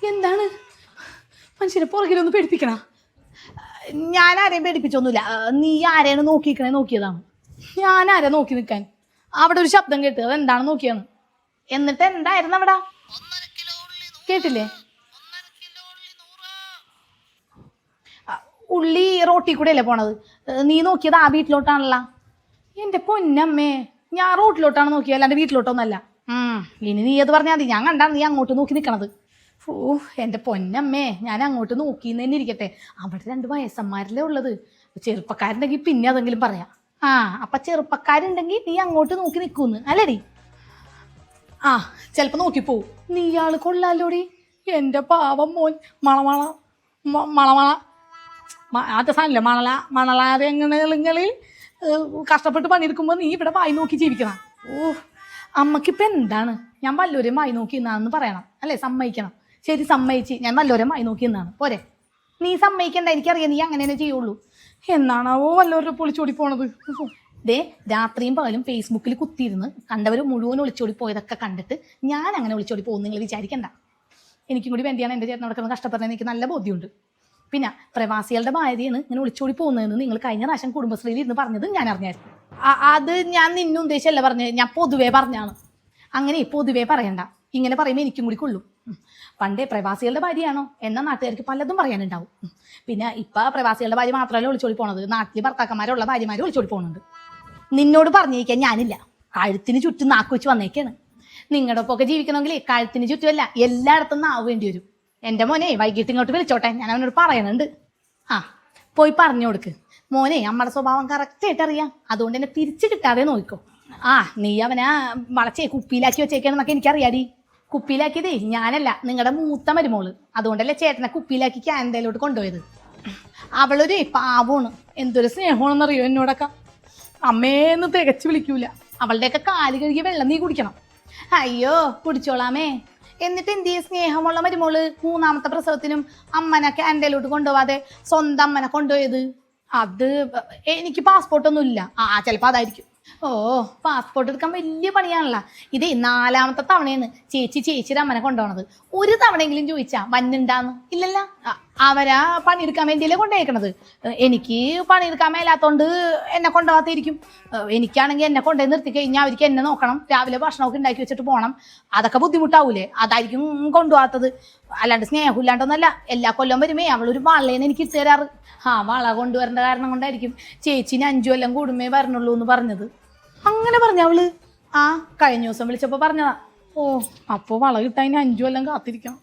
എന്താണ് മനുഷ്യനെ പുറകിലൊന്ന് പേടിപ്പിക്കണ? ഞാൻ ആരെയും പേടിപ്പിച്ചൊന്നുമില്ല. നീ ആരെയാണ് നോക്കിയതാണ്. ഞാൻ ആരെ നോക്കി നിൽക്കാൻ? അവിടെ ഒരു ശബ്ദം കേട്ട് അതെന്താണ് നോക്കിയാണ്. എന്നിട്ട് എന്തായിരുന്നു അവിടെ? കേട്ടില്ലേ? ഉള്ളി റോട്ടിൽ കൂടെ അല്ലേ പോണത്? നീ നോക്കിയത് ആ വീട്ടിലോട്ടാണല്ല. എന്റെ പൊന്നമ്മേ, ഞാൻ റോട്ടിലോട്ടാണ് നോക്കിയത്, അല്ലാണ്ട് വീട്ടിലോട്ടൊന്നല്ല. ഇനി നീ അത് പറഞ്ഞാൽ മതി. ഞാൻ കണ്ടാണ് നീ അങ്ങോട്ട് നോക്കി നിൽക്കണത്. ഓ എൻ്റെ പൊന്നമ്മേ, ഞാൻ അങ്ങോട്ട് നോക്കിന്ന് തന്നെ ഇരിക്കട്ടെ. അവിടെ 2 വയസ്സന്മാരല്ലേ ഉള്ളത്. ചെറുപ്പക്കാരുണ്ടെങ്കിൽ പിന്നെ അതെങ്കിലും പറയാം. അപ്പൊ ചെറുപ്പക്കാരുണ്ടെങ്കിൽ നീ അങ്ങോട്ട് നോക്കി നിൽക്കൂന്ന് അല്ലേടി? ചിലപ്പോ നോക്കിപ്പോവും. നീ ആള് കൊള്ളാലോടി. എൻ്റെ പാവം മോൻ. മളമള മളമള ആദ്യ സാധനമില്ല, മണലാരങ്ങളിൽ കഷ്ടപ്പെട്ട് പണിയെടുക്കുമ്പോൾ നീ ഇവിടെ വായി നോക്കി ജീവിക്കണം. അമ്മക്കിപ്പോൾ എന്താണ്? ഞാൻ വല്ലവരെയും വായി നോക്കി എന്നാന്ന് പറയണം അല്ലേ? സമ്മതിക്കണം. ശരി, സമ്മതിച്ച്. ഞാൻ വല്ലവരെയും വായി നോക്കി എന്നാണ് പോരെ? നീ സമ്മതിക്കണ്ട, എനിക്കറിയാം നീ അങ്ങനെ തന്നെ ചെയ്യുള്ളൂ. എന്നാണാവോ വല്ലവരുടെ പൊളിച്ചോടി പോണത്. രാത്രിയും പകലും ഫേസ്ബുക്കിൽ കുത്തിയിരുന്ന് കണ്ടവർ മുഴുവൻ ഒളിച്ചോടി പോയതൊക്കെ കണ്ടിട്ട് ഞാൻ അങ്ങനെ ഒളിച്ചോടി പോകും നിങ്ങൾ വിചാരിക്കണ്ട. എനിക്കും കൂടി വേണ്ടിയാണ് എൻ്റെ ചേട്ടൻ നടക്കുന്നത് കഷ്ടപ്പെടുന്നത്. എനിക്ക് നല്ല ബോധ്യമുണ്ട്. പിന്നെ പ്രവാസികളുടെ ഭാര്യയാണ് ഇങ്ങനെ ഒളിച്ചോടി പോകുന്നതെന്ന് നിങ്ങൾ കഴിഞ്ഞ പ്രാവശ്യം കുടുംബശ്രീയിൽ ഇരുന്ന് പറഞ്ഞത് ഞാൻ അറിഞ്ഞായിരുന്നു. അത് ഞാൻ നിന്നെ ഉദ്ദേശിച്ചല്ല പറഞ്ഞത്, ഞാൻ പൊതുവേ പറഞ്ഞാണ്. അങ്ങനെ പൊതുവേ പറയണ്ട. ഇങ്ങനെ പറയുമ്പോൾ എനിക്കും കൂടി കൊള്ളും. പണ്ടേ പ്രവാസികളുടെ ഭാര്യയാണോ എന്നാൽ നാട്ടുകാർക്ക് പലതും പറയാനുണ്ടാവും. പിന്നെ ഇപ്പം പ്രവാസികളുടെ ഭാര്യ മാത്രമല്ല ഒളിച്ചോടി പോണത്, നാട്ടിൽ ഭർത്താക്കന്മാരുള്ള ഭാര്യമാർ ഒളിച്ചോടി പോകുന്നുണ്ട്. നിന്നോട് പറഞ്ഞിരിക്കാൻ ഞാനില്ല. കഴുത്തിന് ചുറ്റും നാക്ക് വെച്ച് വന്നേക്കാണ്. നിങ്ങളുടെ ഒപ്പമൊക്കെ ജീവിക്കണമെങ്കിൽ കഴുത്തിന് ചുറ്റുമല്ല എല്ലായിടത്തും നാവ് വേണ്ടി വരും. എൻ്റെ മോനെ വൈകിട്ട് ഇങ്ങോട്ട് വിളിച്ചോട്ടെ, ഞാൻ അവനോട് പറയണുണ്ട്. പോയി പറഞ്ഞു കൊടുക്ക്. മോനെ അമ്മയുടെ സ്വഭാവം കറക്റ്റായിട്ട് അറിയാം, അതുകൊണ്ട് തന്നെ തിരിച്ചു കിട്ടാതെ നോക്കിക്കോ. നീ അവനെ വളച്ചേ കുപ്പിയിലാക്കി വെച്ചേക്കാണെന്നൊക്കെ എനിക്കറിയാടി. കുപ്പിയിലാക്കിയതേ ഞാനല്ല, നിങ്ങളുടെ മൂത്ത മരുമോള്. അതുകൊണ്ടല്ലേ ചേട്ടനെ കുപ്പിയിലാക്കി ക്യാൻഡയിലോട്ട് കൊണ്ടുപോയത്. അവളൊരു പാവമാണ്. എന്തൊരു സ്നേഹമാണെന്നറിയോ എന്നോടൊക്കെ. അമ്മേന്ന് തികച്ചു വിളിക്കൂല. അവളുടെയൊക്കെ കാല് കഴുകിയ വെള്ളം നീ കുടിക്കണം. അയ്യോ കുടിച്ചോളാമേ. എന്നിട്ട് എന്ത് ചെയ്യും സ്നേഹമുള്ള മരുമോള് 3ാമത്തെ പ്രസവത്തിനും അമ്മനെ ക്യാൻഡയിലോട്ട് കൊണ്ടുപോവാതെ സ്വന്തം അമ്മനെ കൊണ്ടുപോയത്? അത് എനിക്ക് പാസ്പോർട്ടൊന്നും ഇല്ല. ചിലപ്പോൾ അതായിരിക്കും. പാസ്പോർട്ട് എടുക്കാൻ വലിയ പണിയാണല്ലോ. ഇതേ 4ാമത്തെ തവണയാണ് ചേച്ചിയുടെ അമ്മനെ കൊണ്ടുപോകണത്. ഒരു തവണയെങ്കിലും ചോദിച്ചാ വന്നുണ്ടാന്ന്? ഇല്ലല്ലോ. അവരാ പണിയെടുക്കാൻ വേണ്ടിയല്ലേ കൊണ്ടുപോയേക്കണത്. എനിക്ക് പണിയെടുക്കാൻ മേലാത്തോണ്ട് എന്നെ കൊണ്ടുപോകാത്തിരിക്കും. എനിക്കാണെങ്കിൽ എന്നെ കൊണ്ടുപോയി നിർത്തി കഴിഞ്ഞാൽ അവർക്ക് എന്നെ നോക്കണം, രാവിലെ ഭക്ഷണമൊക്കെ ഉണ്ടാക്കി വെച്ചിട്ട് പോകണം. അതൊക്കെ ബുദ്ധിമുട്ടാവൂലേ? അതായിരിക്കും കൊണ്ടുപോകാത്തത്. അല്ലാണ്ട് സ്നേഹമില്ലാണ്ടൊന്നല്ല. എല്ലാ കൊല്ലം വരുമേ അവളൊരു വളയാണ് എനിക്ക് ഇട്ട് തരാറ്. വള കൊണ്ടുവരേണ്ട കാരണം കൊണ്ടായിരിക്കും ചേച്ചിന് 5 കൊല്ലം കൂടുമ്പേ വരണുള്ളൂ എന്ന് പറഞ്ഞത്. അങ്ങനെ പറഞ്ഞ അവള്? കഴിഞ്ഞ ദിവസം വിളിച്ചപ്പോ പറഞ്ഞതാ. അപ്പോ വള കിട്ടാൻ 5 കൊല്ലം കാത്തിരിക്കണം.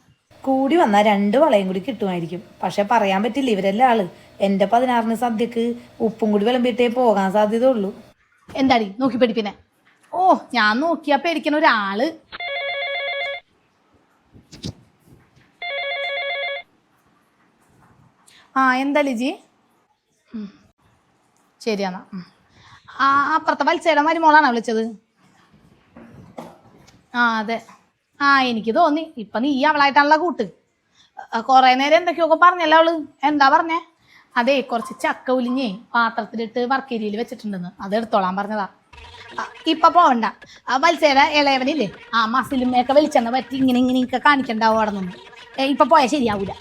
കൂടി വന്നാൽ 2 വളയും കൂടി കിട്ടുമായിരിക്കും. പക്ഷെ പറയാൻ പറ്റില്ല. ഇവരെല്ലാം ആള് എൻ്റെ 16ന് സദ്യക്ക് ഉപ്പും കൂടി വിളമ്പിയിട്ടേ പോകാൻ സാധ്യത ഉള്ളൂ. എന്താടി നോക്കി പേടിപ്പിന്നെ? ഞാൻ നോക്കിയാ പേടിക്കണ ഒരാള്. എന്താ ലിജി? ശരിയാന്നാ. അപ്പുറത്തെ വത്സയുടെ മരുമോളാണോ വിളിച്ചത്? അതെ. എനിക്ക് തോന്നി ഇപ്പം നീ അവളായിട്ടാണല്ലോ കൂട്ട്. കുറേ നേരം എന്തൊക്കെയൊക്കെ പറഞ്ഞല്ലോ അവള്. എന്താ പറഞ്ഞേ? അതെ, കുറച്ച് ചക്ക ഉലിഞ്ഞേ പാത്രത്തിലിട്ട് വർക്കേരിയിൽ വെച്ചിട്ടുണ്ടെന്ന്, അത് എടുത്തോളാൻ പറഞ്ഞതാ. ഇപ്പം പോവണ്ട. വത്സയുടെ ഇളയവനില്ലേ, മസിലുമൊക്കെ വെളിച്ചെണ്ണ പറ്റി ഇങ്ങനെയൊക്കെ കാണിക്കണ്ടാവും അവിടെ നിന്ന്. ഇപ്പം പോയാൽ ശരിയാവൂല.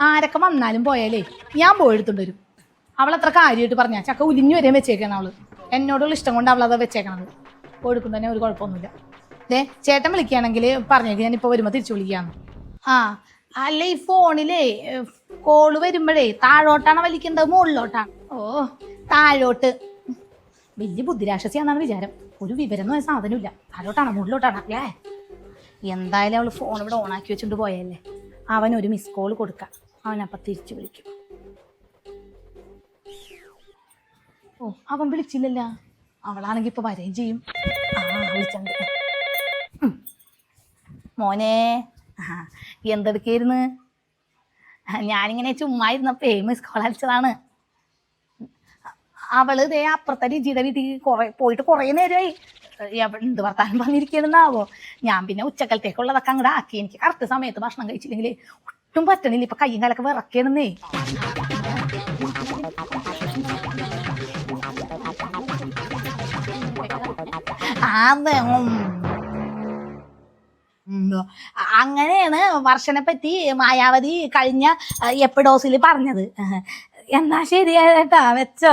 ആരൊക്കെ വന്നാലും പോയാലേ ഞാൻ പോയി എടുത്തോണ്ട് വരും. അവളത്ര കാര്യമായിട്ട് പറഞ്ഞ ചക്ക ഉലിഞ്ഞു വരെയും വെച്ചേക്കണം അവള്. എന്നോടുള്ള ഇഷ്ടം കൊണ്ട് അവളത് വെച്ചേക്കണത്. കൊടുക്കും തന്നെ ഒരു കുഴപ്പമൊന്നുമില്ല. ചേട്ടൻ വിളിക്കുകയാണെങ്കിൽ പറഞ്ഞേക്ക്, ഞാനിപ്പോൾ വരുമ്പോൾ തിരിച്ചു വിളിക്കുകയാണ്. അല്ല, ഈ ഫോണിലേ കോള് വരുമ്പോഴേ താഴോട്ടാണ് വലിക്കേണ്ടത് മുകളിലോട്ടാണ്? താഴോട്ട്. വലിയ ബുദ്ധിരാക്ഷസിയാണെന്നാണ് വിചാരം. ഒരു വിവരമൊന്നും സാധനമില്ല. താഴോട്ടാണ് മുകളിലോട്ടാണ് അല്ലേ? എന്തായാലും അവള് ഫോൺ ഇവിടെ ഓണാക്കി വെച്ചുകൊണ്ട് പോയല്ലേ. അവനൊരു മിസ് കോൾ കൊടുക്കാം, അവനപ്പം തിരിച്ചു വിളിക്കും. അവൻ വിളിച്ചില്ലല്ല. അവളാണെങ്കിൽ ഇപ്പൊ വരെയും ചെയ്യും. വിളിച്ചണ്ട്. മോനെ എന്തെടുക്കായിരുന്നു? ഞാനിങ്ങനെ ചുമ്മാ ഇരുന്നപ്പോ മിസ് കോൾ അടിച്ചതാണ്. അവള് ഇതേ അപ്പുറത്തെ രുചിയുടെ വീട്ടിൽ പോയിട്ട് കുറേ നേരമായി. എന്ത് വർത്താനം പറഞ്ഞിരിക്കണെന്നാവോ. ഞാൻ പിന്നെ ഉച്ചക്കലത്തേക്കുള്ളതൊക്കെ അങ്ങോട്ട് ആക്കി. എനിക്ക് കറക്റ്റ് സമയത്ത് ഭക്ഷണം കഴിച്ചില്ലെങ്കിൽ ഒട്ടും പറ്റണില്ല. ഇപ്പൊ കയ്യും കാലൊക്കെ വിറക്കണെന്നേ. അങ്ങനെയാണ് വർഷനെ പറ്റി മായാവതി കഴിഞ്ഞ എപ്പിഡോസിൽ പറഞ്ഞത്. എന്നാ ശരിയായിട്ടാ വെച്ചോ.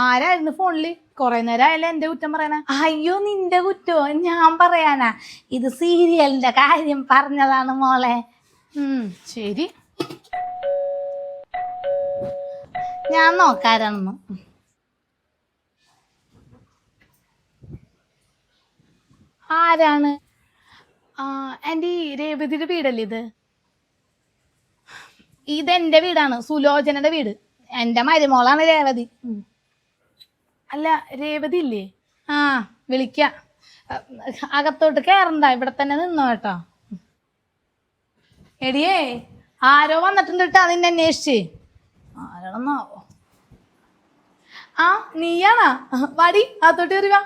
ആരായിരുന്നു ഫോണില്? കൊറേ നേരം ആയാലും എന്റെ കുറ്റം പറയാനാ? അയ്യോ നിന്റെ കുറ്റോ ഞാൻ പറയാനാ? ഇത് സീരിയലിന്റെ കാര്യം പറഞ്ഞതാണ് മോളെ. ശരി, ഞാൻ നോക്കാരാണെന്ന്. ആരാണ്? എൻ്റെ രേവതിയുടെ വീടല്ലേ ഇത്? ഇതെന്റെ വീടാണ്, സുലോചനയുടെ വീട്. എൻ്റെ മരുമോളാണ് രേവതി. അല്ല രേവതി ഇല്ലേ? വിളിക്ക. അകത്തോട്ട് കേറണ്ട, ഇവിടെ തന്നെ നിന്നോ കേട്ടോ. എടിയേ ആരോ വന്നിട്ടുണ്ട് കേട്ടോ, നിന്നെ അന്വേഷിച്ച്. ആരാണെന്നാവോ? നീയാണാ? വാടി അകത്തോട്ട് കയറുക.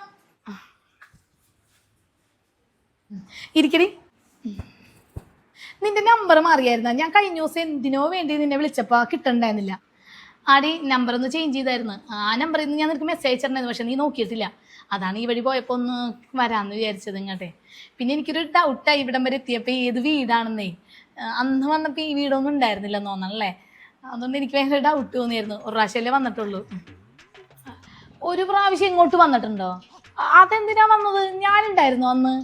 ഇരിക്കടി. നിന്റെ നമ്പർ മാറിയായിരുന്ന? ഞാൻ കഴിഞ്ഞ ദിവസം എന്തിനോ വേണ്ടി നിന്നെ വിളിച്ചപ്പോ കിട്ടണ്ടായിരുന്നില്ല. ആടി നമ്പർ ഒന്ന് ചേഞ്ച് ചെയ്തായിരുന്നു. ആ നമ്പറിൽ നിന്ന് ഞാൻ നിനക്ക് മെസ്സേജ് അയച്ചിട്ടുണ്ടായിരുന്നു, പക്ഷെ നീ നോക്കിയിട്ടില്ല. അതാണ് ഈ വഴി പോയപ്പോൾ ഒന്ന് വരാമെന്ന് വിചാരിച്ചത് ഇങ്ങോട്ടെ. പിന്നെ എനിക്കൊരു ഡൗട്ടായി ഇവിടം വരെ എത്തിയപ്പോൾ ഏത് വീടാണെന്നേ. അന്ന് വന്നപ്പോൾ ഈ വീടൊന്നും ഉണ്ടായിരുന്നില്ലെന്ന് തോന്നണല്ലേ. അതുകൊണ്ട് എനിക്ക് ഭയങ്കര ഡൗട്ട് തോന്നിയായിരുന്നു. ഒരു പ്രാവശ്യമല്ലേ വന്നിട്ടുള്ളൂ. ഒരു പ്രാവശ്യം ഇങ്ങോട്ട് വന്നിട്ടുണ്ടോ? അതെന്തിനാ വന്നത്? ഞാനുണ്ടായിരുന്നു അന്ന്.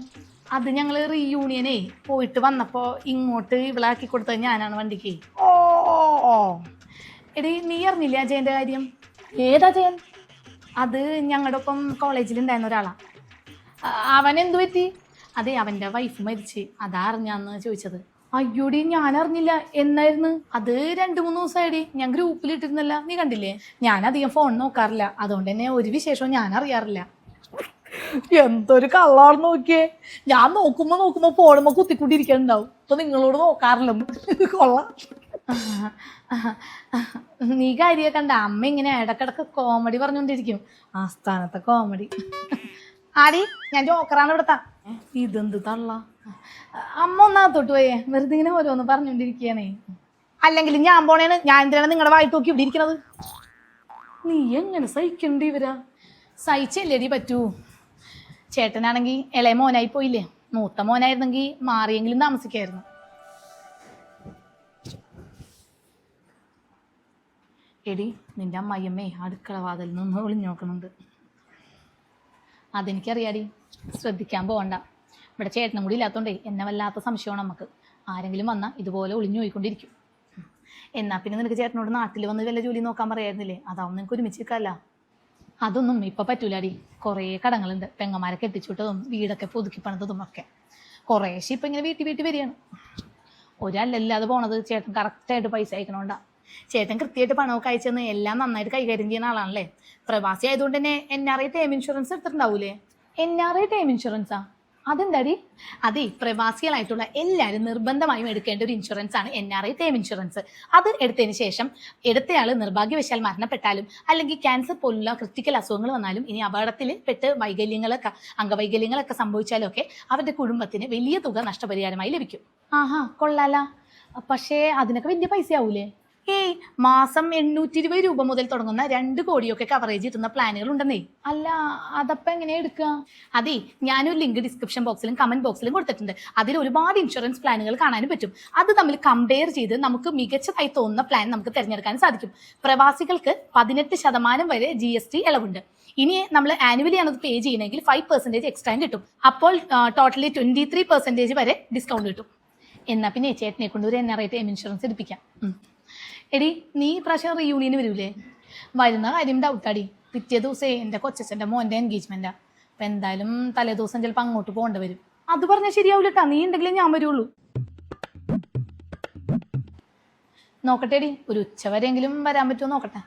അത് ഞങ്ങൾ റീയൂണിയനേ പോയിട്ട് വന്നപ്പോൾ ഇങ്ങോട്ട് ഇവളാക്കി കൊടുത്തത് ഞാനാണ് വണ്ടിക്ക്. ഓ എടി നീ അറിഞ്ഞില്ലേ അജയൻ്റെ കാര്യം? ഏതജയൻ? അത് ഞങ്ങളുടെ ഒപ്പം കോളേജിലുണ്ടായിരുന്ന ഒരാളാ. അവൻ എന്തു പറ്റി? അതെ അവൻ്റെ വൈഫ് മരിച്ച്. അതാ അറിഞ്ഞാന്ന് ചോദിച്ചത്. അയ്യോടി ഞാൻ അറിഞ്ഞില്ല. എന്നായിരുന്നു അത്? 2-3 ദിവസമായിടി. ഞാൻ ഗ്രൂപ്പിലിട്ടിരുന്നല്ല, നീ കണ്ടില്ലേ? ഞാൻ അധികം ഫോൺ നോക്കാറില്ല, അതുകൊണ്ട് തന്നെ ഒരു വിശേഷവും ഞാൻ അറിയാറില്ല. എന്തൊരു കള്ളാണ് നോക്കിയേ. ഞാൻ നോക്കുമ്പോ ഫോണുമ്പോ കുത്തിക്കൊണ്ടിരിക്കണ്ടാവും. ഇപ്പൊ നിങ്ങളോട് നോക്കാറില്ല. കൊള്ളാം. നീ കാര്യ കണ്ട അമ്മ ഇങ്ങനെ ഇടക്കിടക്ക് കോമഡി പറഞ്ഞോണ്ടിരിക്കും. ആസ്ഥാനത്തെ കോമഡി. ആടി ഞാൻ ജോക്കറാണ് ഇവിടത്താ. ഇതെന്ത് തള്ള. അമ്മ ഒന്നാകത്തോട്ട് പോയേ, വെറുതെ ഇങ്ങനെ ഓരോന്ന് പറഞ്ഞോണ്ടിരിക്കണേ. അല്ലെങ്കിൽ ഞാൻ പോണേന്. ഞാൻ എന്തിനാണ് നിങ്ങളുടെ വായിട്ട് നോക്കി ഇവിടെ ഇരിക്കണത്? നീ എങ്ങനെ സഹിക്കണ്ടി ഇവരാ? സഹിച്ചല്ലേടി പറ്റൂ. ചേട്ടനാണെങ്കിൽ ഇളയ മോനായി പോയില്ലേ. മൂത്ത മോനായിരുന്നെങ്കിൽ മാറിയെങ്കിലും താമസിക്കായിരുന്നു. എടി നിന്റെ അമ്മയമ്മേ അടുക്കള വാതിൽ നിന്ന് ഒളിഞ്ഞു നോക്കുന്നുണ്ട്. അതെനിക്കറിയാടി, ശ്രദ്ധിക്കാൻ പോകണ്ട. ഇവിടെ ചേട്ടനും കൂടി ഇല്ലാത്തതുകൊണ്ടേ എന്നെ വല്ലാത്ത സംശയമാണ് നമുക്ക്. ആരെങ്കിലും വന്നാൽ ഇതുപോലെ ഒളിഞ്ഞു പോയിക്കൊണ്ടിരിക്കും. എന്നാൽ പിന്നെ നിനക്ക് ചേട്ടനോട് നാട്ടിൽ വന്ന് വല്ല ജോലി നോക്കാൻ പറയായിരുന്നില്ലേ? അതാവും നിനക്ക് ഒരുമിച്ച് നിൽക്കാമല്ല. അതൊന്നും ഇപ്പം പറ്റൂലാടി. കുറേ കടങ്ങളുണ്ട്. പെങ്ങന്മാരെ കെട്ടിച്ചുവിട്ടതും വീടൊക്കെ പുതുക്കി പണിതതും ഒക്കെ കുറേശ്ശെ ഇപ്പം ഇങ്ങനെ വീട്ടിൽ വരികയാണ്. ഒരല്ലാതെ പോണത് ചേട്ടൻ കറക്റ്റായിട്ട് പൈസ അയക്കണോണ്ടാ. ചേട്ടൻ കൃത്യമായിട്ട് പണമൊക്കെ അയച്ചെന്ന് എല്ലാം നന്നായിട്ട് കൈകാര്യം ചെയ്യുന്ന ആളാണല്ലേ. പ്രവാസി ആയതുകൊണ്ട് തന്നെ NRI ടേം ഇൻഷുറൻസ് എടുത്തിട്ടുണ്ടാവൂലേ? NRI ടേം ഇൻഷുറൻസാ? അതെന്താടി? അതെ, പ്രവാസികളായിട്ടുള്ള എല്ലാവരും നിർബന്ധമായും എടുക്കേണ്ട ഒരു ഇൻഷുറൻസ് ആണ് NRI ടേം ഇൻഷുറൻസ്. അത് എടുത്തതിന് ശേഷം എടുത്തയാൾ നിർഭാഗ്യവശാൽ മരണപ്പെട്ടാലും അല്ലെങ്കിൽ ക്യാൻസർ പോലുള്ള ക്രിട്ടിക്കൽ അസുഖങ്ങൾ വന്നാലും ഇനി അപകടത്തിൽ പെട്ട് അംഗവൈകല്യങ്ങളൊക്കെ സംഭവിച്ചാലും ഒക്കെ അവരുടെ കുടുംബത്തിന് വലിയ തുക നഷ്ടപരിഹാരമായി ലഭിക്കും. കൊള്ളാല. പക്ഷേ അതിനൊക്കെ വലിയ പൈസ ആവൂലേ? മാസം 820 രൂപ മുതൽ തുടങ്ങുന്ന 2 കോടിയൊക്കെ കവറേജ് കിട്ടുന്ന പ്ലാനുകൾ ഉണ്ടെന്നേ. അല്ല അതപ്പം എങ്ങനെയാ എടുക്കുക? അതെ, ഞാനൊരു ലിങ്ക് ഡിസ്ക്രിപ്ഷൻ ബോക്സിലും കമന്റ് ബോക്സിലും കൊടുത്തിട്ടുണ്ട്. അതിൽ ഒരുപാട് ഇൻഷുറൻസ് പ്ലാനുകൾ കാണാനും പറ്റും. അത് തമ്മിൽ കമ്പയർ ചെയ്ത് നമുക്ക് മികച്ചതായി തോന്നുന്ന പ്ലാൻ നമുക്ക് തിരഞ്ഞെടുക്കാൻ സാധിക്കും. പ്രവാസികൾക്ക് 18% വരെ GST ഇളവുണ്ട്. ഇനി നമ്മൾ ആനുവലി ആണത് പേ ചെയ്യണമെങ്കിൽ 5% എക്സ്ട്രാ കിട്ടും. അപ്പോൾ ടോട്ടലി 23% വരെ ഡിസ്കൗണ്ട് കിട്ടും. എന്നാൽ പിന്നെ ചേട്ടനെ കൊണ്ട് ഒരു NRI ടേം ഇൻഷുറൻസ് എടുപ്പിക്കാം. എടി നീ പ്രാവശ്യം റീയൂണിയന് വരൂലേ? വരുന്ന കാര്യം ഡൗട്ടാടി. പിറ്റേ ദിവസമേ എൻ്റെ കൊച്ചച്ഛൻ്റെ മോൻ്റെ എൻഗേജ്മെൻറ്റാ. അപ്പം എന്തായാലും തലേ ദിവസം ചിലപ്പോൾ അങ്ങോട്ട് പോകേണ്ടി വരും. അത് പറഞ്ഞാൽ ശരിയാവില്ലട്ടാ. നീ ഉണ്ടെങ്കിലേ ഞാൻ വരുള്ളൂ. നോക്കട്ടെടി, ഒരു ഉച്ചവരെയെങ്കിലും വരാൻ പറ്റുമോ നോക്കട്ടെ.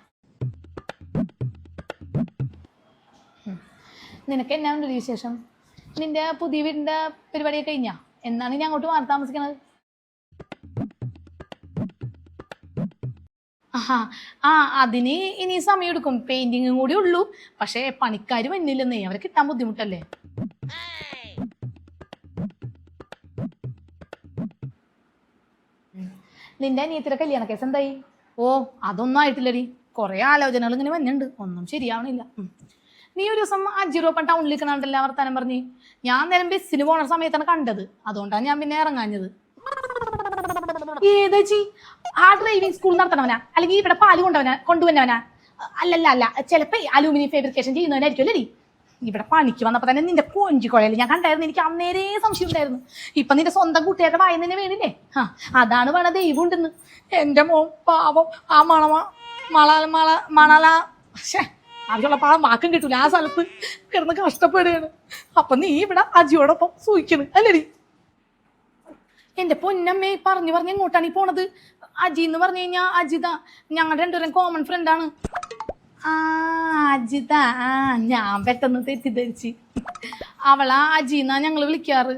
നിനക്ക് എന്നാ ഉണ്ട് വിശേഷം? നിന്റെ പുതിയ വീടിൻ്റെ പരിപാടിയൊക്കെ കഴിഞ്ഞാ? എന്നാണ് ഞാൻ അങ്ങോട്ട് മാറി താമസിക്കണത്? ആഹാ ആ അതിന് ഇനി സമയം എടുക്കും, പെയിന്റിങ്ങും കൂടി ഉള്ളൂ. പക്ഷേ പണിക്കാർ വന്നില്ലെന്നേ, അവരെ കിട്ടാൻ ബുദ്ധിമുട്ടല്ലേ. നിന്റെ അനിയത്തിയുടെ കല്യാണ കേസ് എന്തായി? ഓ അതൊന്നും ആയിട്ടില്ലടി, കുറെ ആലോചനകൾ ഇങ്ങനെ വന്നിട്ടുണ്ട്, ഒന്നും ശരിയാവണില്ല. നീ ഒരു ദിവസം അജിറോപ്പൻ ടൗണിലേക്ക് കണ്ടല്ലോ വർത്താനം പറഞ്ഞ്. ഞാൻ നേരം ബസ്സിന് പോണ സമയത്താണ് കണ്ടത്, അതുകൊണ്ടാണ് ഞാൻ പിന്നെ ഇറങ്ങാഞ്ഞത്. ഏതാച്ചി ആ ഡ്രൈവിംഗ് സ്കൂൾ നടത്തണവനാ അല്ലെങ്കിൽ ഇവിടെ പാല് കൊണ്ടുവന്നവനാ? അല്ല ചിലപ്പോ അലൂമിനിയം ഫാബ്രിക്കേഷൻ ചെയ്യുന്നവനായിരിക്കും അല്ലേ. ഇവിടെ പണിക്ക് വന്നപ്പോ തന്നെ നിന്റെ കൊഞ്ചിക്കൊഴയിൽ ഞാൻ കണ്ടായിരുന്നു, എനിക്ക് അന്നേരേ സംശയം ഉണ്ടായിരുന്നു. ഇപ്പൊ നിന്റെ സ്വന്തം കൂട്ടുകാരുടെ വായ തന്നെ വീണില്ലേ. അതാണ് വേണ ദൈവം ഉണ്ടെന്ന്. എന്റെ മോൻ പാവം ആ മണല ആവശ്യമുള്ള പാവം വാക്കും കിട്ടൂല, ആ സ്ഥലത്ത് കിടന്ന് കഷ്ടപ്പെടുകയാണ്. അപ്പൊ നീ ഇവിടെ അജിയോടൊപ്പം സൂഹിക്കണ് അല്ലേടി. എന്റെ പൊന്നമ്മേ പറഞ്ഞു എങ്ങോട്ടാണ് ഈ പോണത്? അജി എന്ന് പറഞ്ഞു കഴിഞ്ഞാ അജിത, ഞങ്ങളുടെ രണ്ടുപേരും കോമൺ ഫ്രണ്ടാണ്. ആ അജിത, ആ ഞാൻ പെട്ടെന്ന് തെറ്റിദ്ധരിച്ച്. അവളാ അജിന്നാ ഞങ്ങള് വിളിക്കാറ്.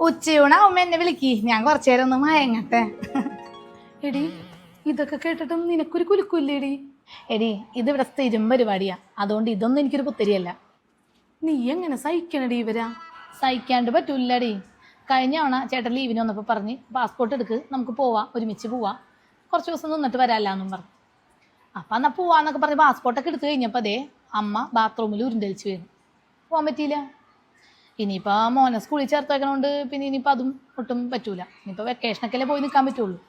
ഉച്ചയൂണാവുമ്പോ എന്നെ വിളിക്ക്, ഞാൻ കുറച്ചു നേരം ഒന്ന് മയങ്ങട്ടെ. എടി ഇതൊക്കെ കേട്ടിട്ടും നിനക്കൊരു കുലുക്കില്ലേടി? എടി ഇതിവിടെ സ്ഥിരം പരിപാടിയാ, അതുകൊണ്ട് ഇതൊന്നും എനിക്കൊരു പുത്തരിയല്ല. നീ എങ്ങനെ സഹിക്കണടി ഇവരാ? സഹിക്കാണ്ട് പറ്റൂല്ലടി. കഴിഞ്ഞ തവണ ചേട്ടൻ ലീവിന് വന്നപ്പോൾ പറഞ്ഞ് പാസ്പോർട്ട് എടുക്ക്, നമുക്ക് പോവാം, ഒരുമിച്ച് പോവാം, കുറച്ച് ദിവസം നിന്നിട്ട് വരാമല്ലാന്നും പറഞ്ഞു. അപ്പം എന്നാൽ പോവാന്നൊക്കെ പറഞ്ഞ് പാസ്പോർട്ടൊക്കെ എടുത്തു കഴിഞ്ഞപ്പോൾ അതേ അമ്മ ബാത്റൂമിൽ ഉരുണ്ടലിച്ച് വീണു. പോകാൻ പറ്റിയില്ല. ഇനിയിപ്പോൾ മോനെ സ്കൂളിൽ ചേർത്ത് വെക്കണോണ്ട് പിന്നെ ഇനിയിപ്പോൾ അതും ഒട്ടും പറ്റൂല. ഇനിയിപ്പോൾ വെക്കേഷനൊക്കെ പോയി നിൽക്കാൻ പറ്റുള്ളൂ.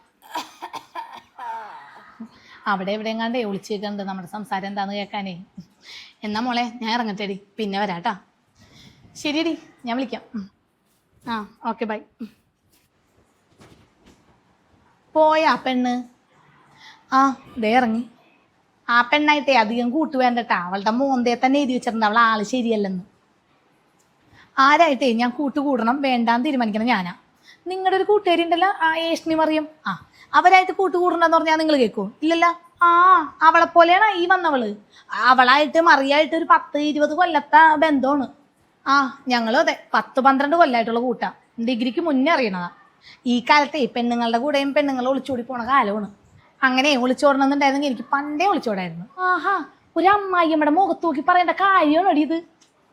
അവിടെ എവിടെയെങ്ങാണ്ടേ ഒളിച്ച് വെക്കുന്നുണ്ട് നമ്മുടെ സംസാരം എന്താണെന്ന് കേൾക്കാനേ. എന്നാ മോളെ ഞാൻ ഇറങ്ങട്ടെടി, പിന്നെ വരാട്ടാ. ശരിയടി, ഞാൻ വിളിക്കാം. ആ ഓക്കെ ബൈ. പോയാ പെണ്ണ്? ആ ദേ ഇറങ്ങി. ആ പെണ്ണായിട്ടേ അധികം കൂട്ടു വേണ്ടട്ടാ, അവളുടെ മോന്തയെ തന്നെ എഴുതി വെച്ചിട്ടുണ്ട് അവൾ ആള് ശരിയല്ലെന്ന്. ആരായിട്ടേ ഞാൻ കൂട്ടുകൂടണം വേണ്ടാന്ന് തീരുമാനിക്കണം ഞാനാ. നിങ്ങളുടെ ഒരു കൂട്ടുകാരി ഉണ്ടല്ലോ ആ ഏഷ്ണി മറിയം, ആ അവരായിട്ട് കൂട്ടുകൂടണ്ടെന്ന് പറഞ്ഞാൽ നിങ്ങൾ കേൾക്കുമോ? ഇല്ലല്ല. ആ അവളെ പോലെയാണ് ഈ വന്നവള്. അവളായിട്ട് മറിയായിട്ട് ഒരു 10-20 കൊല്ലത്തെ ബന്ധമാണ്. ആ ഞങ്ങളും അതെ, 10-12 കൊല്ലമായിട്ടുള്ള കൂട്ടാ. ഡിഗ്രിക്ക് മുന്നേ അറിയണതാ. ഈ കാലത്തെ പെണ്ണുങ്ങളുടെ കൂടെയും പെണ്ണുങ്ങൾ ഒളിച്ചോടി പോണ കാലമാണ്. അങ്ങനെ ഒളിച്ചോടണമെന്നുണ്ടായിരുന്നെങ്കിൽ എനിക്ക് പണ്ടേ ഒളിച്ചോടായിരുന്നു. ആഹാ ഒരു അമ്മായിയമ്മയുടെ മുഖത്ത് നോക്കി പറയേണ്ട കാര്യമാണോ ഇത്?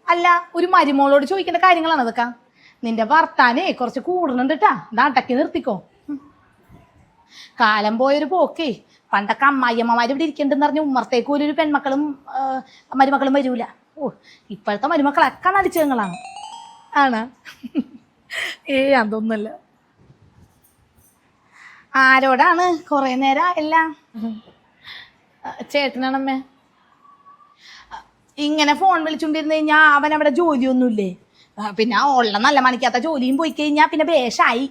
അല്ല ഒരു മരുമോളോട് ചോദിക്കേണ്ട കാര്യങ്ങളാണ് അതൊക്കെ. നിന്റെ ഭർത്താനെ കുറച്ച് കൂടുന്നുണ്ട് കേട്ടാ, നാട്ടക്കി നിർത്തിക്കോ. കാലം പോയൊരു പോക്കേ. പണ്ടൊക്കെ അമ്മായിയമ്മമാർ ഇവിടെ ഇരിക്കണ്ടെന്ന് പറഞ്ഞ് ഉമ്മർത്തേക്ക് ഒരു പെൺമക്കളും മരുമക്കളും വരൂല. ഓ ഇപ്പോഴത്തെ മരുമക്കളൊക്കെ നടിച്ചങ്ങളാണ്. ആണ് അതൊന്നുമല്ല. ആരോടാണ് കുറെ നേരം അല്ല? ചേട്ടനാണമ്മേ. ഇങ്ങനെ ഫോൺ വിളിച്ചുകൊണ്ടിരുന്ന് കഴിഞ്ഞാൽ അവൻ അവിടെ ജോലിയൊന്നുമില്ലേ? പിന്നെ ഉള്ള നല്ല മണിക്കാത്ത ജോലിയും പോയി കഴിഞ്ഞാൽ പിന്നെ ബേഷായി.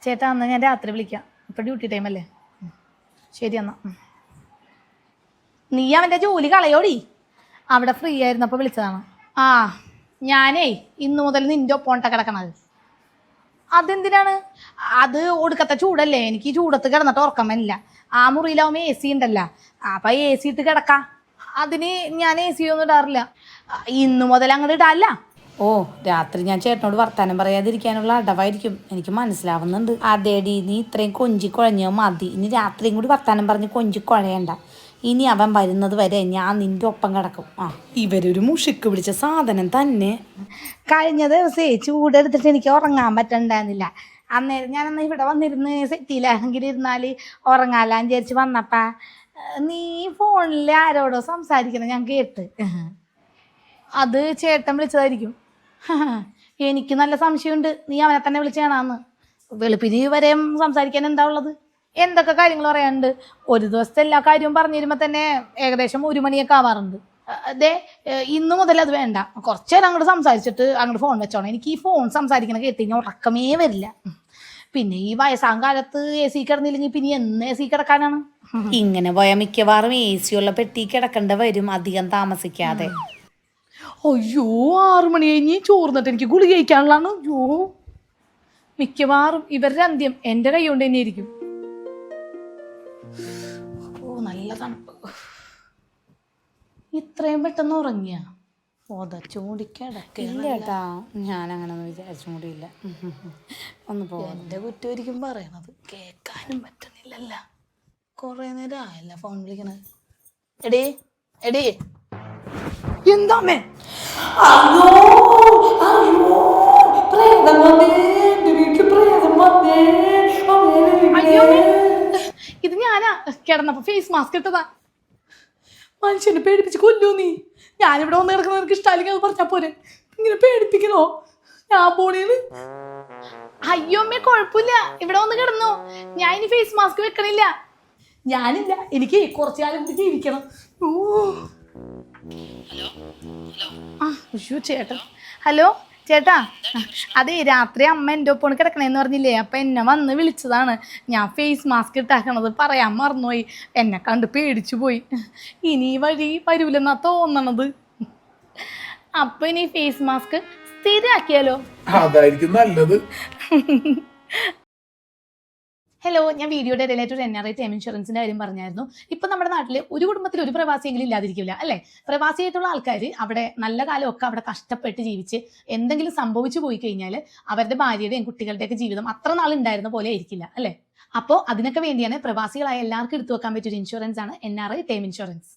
ചേട്ടാ എന്നാ ഞാൻ രാത്രി വിളിക്കാം, ഇപ്പൊ ഡ്യൂട്ടി ടൈം അല്ലേ. ശരി എന്നാ. നീ അവൻ്റെ ജോലി കളയോടി, അവിടെ ഫ്രീ ആയിരുന്നപ്പോൾ വിളിച്ചതാണ്. ആ ഞാനേ ഇന്നു മുതൽ നിന്റെ ഒപ്പോണ്ട കിടക്കണത്. അതെന്തിനാണ്? അത് ഒടുക്കത്തെ ചൂടല്ലേ, എനിക്ക് ചൂടത്ത് കിടന്നിട്ട് ഉറക്കം വരില്ല. ആ മുറിയിലാവുമ്പോൾ AC ഉണ്ടല്ലോ, അപ്പം AC ഇട്ട് കിടക്കാം. അതിന് ഞാൻ AC ഒന്നും ഇടാറില്ല. ഇന്നു മുതൽ അങ്ങോട്ട് ഇടാല്ല. ഓ രാത്രി ഞാൻ ചേട്ടനോട് വർത്താനം പറയാതിരിക്കാനുള്ള അടവായിരിക്കും, എനിക്ക് മനസ്സിലാവുന്നുണ്ട്. അതേടി നീ ഇത്രയും കൊഞ്ചിക്കുഴഞ്ഞോ മതി, ഇനി രാത്രിയും കൂടി വർത്താനം പറഞ്ഞ് കൊഞ്ചിക്കുഴയണ്ട. ഇനി അവൻ വരുന്നത് വരെ ഞാൻ നിന്റെ ഒപ്പം കിടക്കും. ആ ഇവരൊരു മുഷിക്ക് പിടിച്ച സാധനം തന്നെ. കഴിഞ്ഞ ദിവസേ ചൂടെടുത്തിട്ട് എനിക്ക് ഉറങ്ങാൻ പറ്റണ്ടായിരുന്നില്ല. അന്നേരം ഞാനന്ന് ഇവിടെ വന്നിരുന്ന് സെറ്റിയിലാണെങ്കിൽ ഇരുന്നാൽ ഉറങ്ങാലാന്ന് വിചാരിച്ച് വന്നപ്പാ നീ ഫോണിൽ ആരോടോ സംസാരിക്കണം ഞാൻ കേട്ട്. അത് ചേട്ടൻ വിളിച്ചതായിരിക്കും. എനിക്ക് നല്ല സംശയമുണ്ട് നീ അവനെ തന്നെ വിളിച്ചാണെന്ന്. വെളുപ്പിന് വരെയും സംസാരിക്കാൻ എന്താ ഉള്ളത്? എന്തൊക്കെ കാര്യങ്ങൾ പറയാനുണ്ട്? ഒരു ദിവസത്തെ എല്ലാ കാര്യവും പറഞ്ഞു തരുമ്പോൾ തന്നെ ഏകദേശം 1 മണിയൊക്കെ ആവാറുണ്ട്. അതെ ഇന്നു മുതൽ അത് വേണ്ട, കുറച്ചു നേരം അങ്ങോട്ട് സംസാരിച്ചിട്ട് അങ്ങോട്ട് ഫോൺ വെച്ചോണം. എനിക്ക് ഈ ഫോൺ സംസാരിക്കണ കേട്ട് കഴിഞ്ഞാൽ ഉറക്കമേ വരില്ല. പിന്നെ ഈ വയസ്സാം കാലത്ത് AC കിടന്നില്ലെങ്കിൽ പിന്നെ എന്ന് AC കിടക്കാനാണ്? ഇങ്ങനെ പോയാൽ മിക്കവാറും AC ഉള്ള പെട്ടി കിടക്കേണ്ട വരും അധികം താമസിക്കാതെ. അയ്യോ 6 മണി കഴിഞ്ഞ് ചോർന്നിട്ട് എനിക്ക് ഗുളിക കഴിക്കാനുള്ളതാണ്. അയ്യോ മിക്കവാറും ഇവരുടെ അന്ത്യം എൻ്റെ കൈ കൊണ്ട് തന്നെ ഇരിക്കും. ഓ നല്ല തണുപ്പ്. ഇത്രയും പെട്ടെന്ന് ഉറങ്ങിയ ഒതച്ചൂടിക്കിടക്കില്ല. ചേട്ടാ ഞാൻ അങ്ങനെ ഒന്നും വിചാരിച്ചും കൂടിയില്ല. ഒന്ന് പോവാം. എൻ്റെ കുറ്റമായിരിക്കും പറയണത്, കേൾക്കാനും പറ്റുന്നില്ലല്ല. കുറേ നേരം ആയല്ല ഫോൺ വിളിക്കണത്. എടീ എടീ എന്താമ്മേ? അയ്യോ ഇത് ഞാനാ കിടന്നപ്പോ ഫേസ് മാസ്ക് ഇട്ടതാ. മനുഷ്യനെ പേടിപ്പിച്ച് കൊല്ലൂ നീ. ഞാനിവിടെ വന്ന് കിടക്കുന്നത് നിനക്ക് ഇഷ്ടമല്ലെങ്കിൽ അത് പറഞ്ഞാ പോരെ. ഇങ്ങനെ പേടിപ്പിക്കണോ ഞാൻ പോണേന്ന്? അയ്യോ അമ്മേ കുഴപ്പമില്ല, ഇവിടെ വന്ന് കിടന്നോ. ഞാൻ ഇനി ഫേസ് മാസ്ക് വെക്കണില്ല. ഞാനില്ല, എനിക്ക് കുറച്ചു കാലം കൂടി ജീവിക്കണം. ഓ അയ്യോ ചേട്ടൻ. ഹലോ ചേട്ടാ, അതെ രാത്രി അമ്മ എൻ്റെ ഒപ്പം കിടക്കണേന്ന് പറഞ്ഞില്ലേ, അപ്പൊ എന്നെ വന്ന് വിളിച്ചതാണ്. ഞാൻ ഫേസ് മാസ്ക് ഇട്ടാക്കണത് പറയാൻ മറന്നുപോയി. എന്നെ കണ്ട് പേടിച്ചു പോയി. ഇനി വഴി വരൂലെന്നാ തോന്നണത്. അപ്പൊ ഇനി ഫേസ് മാസ്ക് സ്ഥിരാക്കിയാലോ? അതായിരിക്കും നല്ലത്. ഹലോ, ഞാൻ വീഡിയോയുടെ റിലേറ്റഡ് NRI ടൈം ഇൻഷുറൻസിന്റെ കാര്യം പറഞ്ഞായിരുന്നു. ഇപ്പൊ നമ്മുടെ നാട്ടിൽ ഒരു കുടുംബത്തിൽ ഒരു പ്രവാസിയെങ്കിലും ഇല്ലാതിരിക്കില്ല അല്ലേ? പ്രവാസിയായിട്ടുള്ള ആൾക്കാർ അവിടെ നല്ല കാലമൊക്കെ അവിടെ കഷ്ടപ്പെട്ട് ജീവിച്ച് എന്തെങ്കിലും സംഭവിച്ചു പോയി കഴിഞ്ഞാൽ അവരുടെ ഭാര്യയുടെയും കുട്ടികളുടെയൊക്കെ ജീവിതം അത്ര നാൾ ഉണ്ടായിരുന്ന പോലെ ആയിരിക്കില്ല അല്ലേ? അപ്പോൾ അതിനൊക്കെ വേണ്ടിയാണ് പ്രവാസികളായ എല്ലാവർക്കും എടുത്തു വെക്കാൻ പറ്റിയൊരു ഇൻഷുറൻസ് ആണ് NRI ടൈം ഇൻഷുറൻസ്.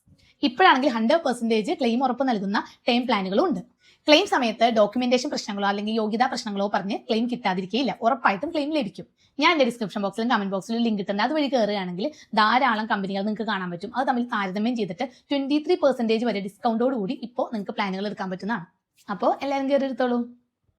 ഇപ്പോഴാണെങ്കിൽ 100% ക്ലെയിം ഉറപ്പ് നൽകുന്ന ടൈം പ്ലാനുകളും ഉണ്ട്. ക്ലെയിം സമയത്ത് ഡോക്യുമെന്റേഷൻ പ്രശ്നങ്ങളോ അല്ലെങ്കിൽ യോഗ്യതാ പ്രശ്നങ്ങളോ പറഞ്ഞ് ക്ലെയിം കിട്ടാതിരിക്കുകയില്ല. ഉറപ്പായിട്ടും ക്ലെയിം ലഭിക്കും. ഞാൻ എൻ്റെ ഡിസ്ക്രിപ്ഷൻ ബോക്സിലും കമന്റ് ബോക്സിലും ലിങ്ക് ഇട്ടുണ്ട്. അതുവഴി കയറുകയാണെങ്കിൽ ധാരാളം കമ്പനികൾ നിങ്ങൾക്ക് കാണാൻ പറ്റും. അത് തമ്മിൽ താരതമ്യം ചെയ്തിട്ട് 23% വരെ ഡിസ്കൗണ്ടോട് കൂടി ഇപ്പോൾ നിങ്ങൾക്ക് പ്ലാനുകൾ എടുക്കാൻ പറ്റുന്നതാണ്. അപ്പോൾ എല്ലാവരും കയറി എടുത്തോളൂ.